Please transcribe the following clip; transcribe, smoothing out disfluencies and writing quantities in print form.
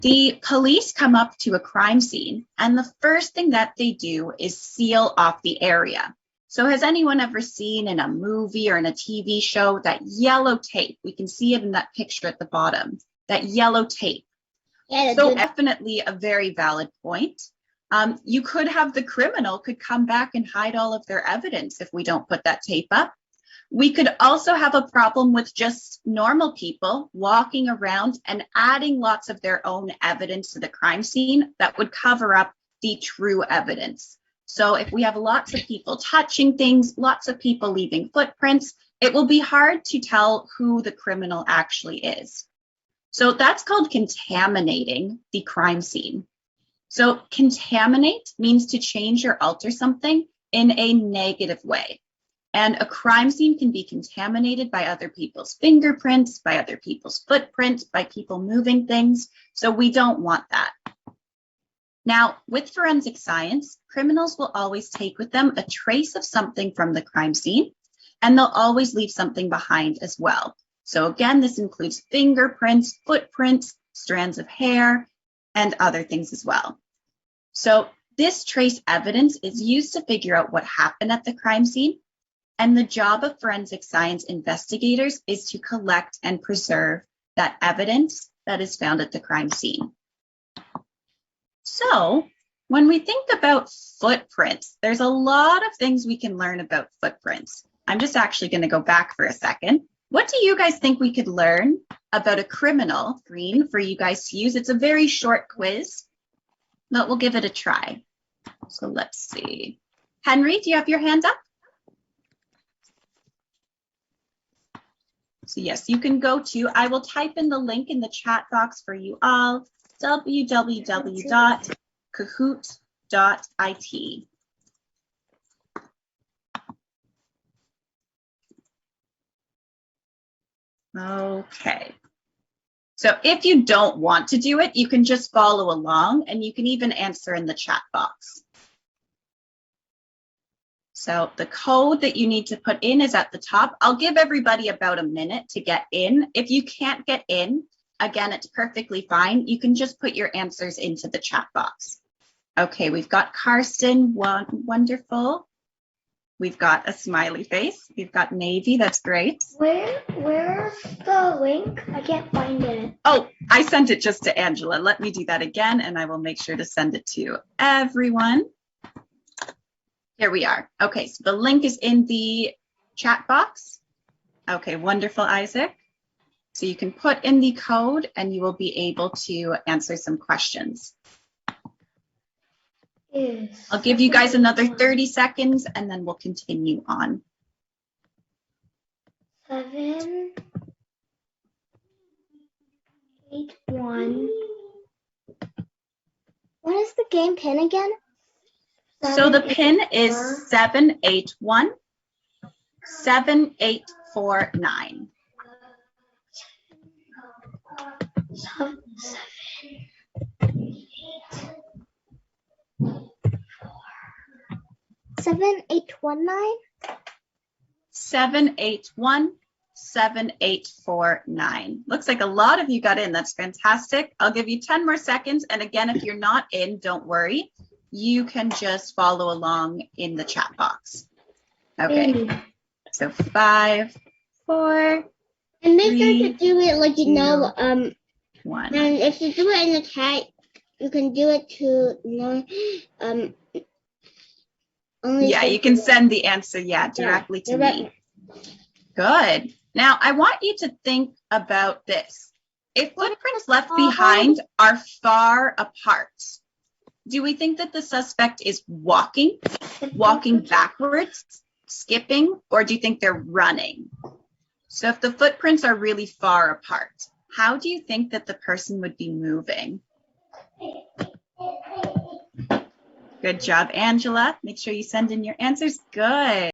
The police come up to a crime scene, and the first thing that they do is seal off the area. So has anyone ever seen in a movie or in a TV show that yellow tape? We can see it in that picture at the bottom, that yellow tape. Yeah, so definitely a very valid point. You could have the criminal could come back and hide all of their evidence if we don't put that tape up. We could also have a problem with just normal people walking around and adding lots of their own evidence to the crime scene that would cover up the true evidence. So if we have lots of people touching things, lots of people leaving footprints, it will be hard to tell who the criminal actually is. So that's called contaminating the crime scene. So contaminate means to change or alter something in a negative way. And a crime scene can be contaminated by other people's fingerprints, by other people's footprints, by people moving things. So we don't want that. Now, with forensic science, criminals will always take with them a trace of something from the crime scene, and they'll always leave something behind as well. So again, this includes fingerprints, footprints, strands of hair, and other things as well. So this trace evidence is used to figure out what happened at the crime scene. And the job of forensic science investigators is to collect and preserve that evidence that is found at the crime scene. So when we think about footprints, there's a lot of things we can learn about footprints. I'm just actually going to go back for a second. What do you guys think we could learn about a criminal? Green for you guys to use. It's a very short quiz, but we'll give it a try. So let's see. Henry, do you have your hand up? So yes, you can go to, I will type in the link in the chat box for you all, www.kahoot.it. Okay. So if you don't want to do it, you can just follow along and you can even answer in the chat box. So the code that you need to put in is at the top. I'll give everybody about a minute to get in. If you can't get in, again, it's perfectly fine. You can just put your answers into the chat box. Okay, we've got Karsten, wonderful. We've got a smiley face. We've got Navy, that's great. Where's the link? I can't find it. Oh, I sent it just to Angela. Let me do that again, and I will make sure to send it to everyone. Here we are. Okay, so the link is in the chat box. Okay, wonderful, Isaac. So you can put in the code and you will be able to answer some questions. Yes. I'll give you guys another 30 seconds and then we'll continue on. 7, 8, 1. What is the game pin again? So the pin is 781 7849. 7819. 781 7849. Looks like a lot of you got in. That's fantastic. I'll give you 10 more seconds. And again, if you're not in, don't worry. You can just follow along in the chat box. Okay. So 5, 4. And make sure to do it like you 2, know. 1. And if you do it in the chat, you can do it to only. Yeah, you can send the answer. Directly to me. Good. Now I want you to think about this. If footprints left behind are far apart, do we think that the suspect is walking backwards, skipping, or do you think they're running? So if the footprints are really far apart, how do you think that the person would be moving? Good job, Angela. Make sure you send in your answers. Good.